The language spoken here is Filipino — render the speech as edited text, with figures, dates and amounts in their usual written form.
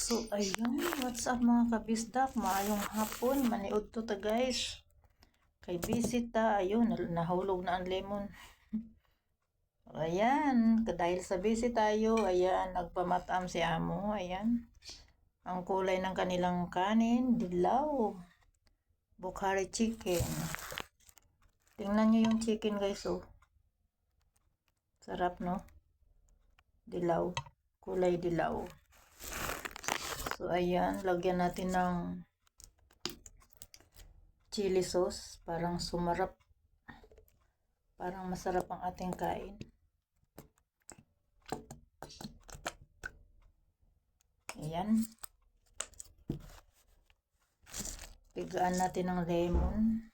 So, ayun. What's up mga kabisdak? Maayong hapon. Maniud to ta guys. Kay visit ta. Ayun. Nahulog na ang lemon. Ayan. Dahil sa visit tayo. Ayan. Nagpamatam si amo. Ayan. Ang kulay ng kanilang kanin. Dilaw. Bukhari chicken. Tingnan nyo yung chicken guys. Oh. Sarap no? Dilaw. Kulay dilaw. So, ayan. Lagyan natin ng chili sauce. Parang sumarap. Parang masarap ang ating kain. Ayan. Pigaan natin ng lemon.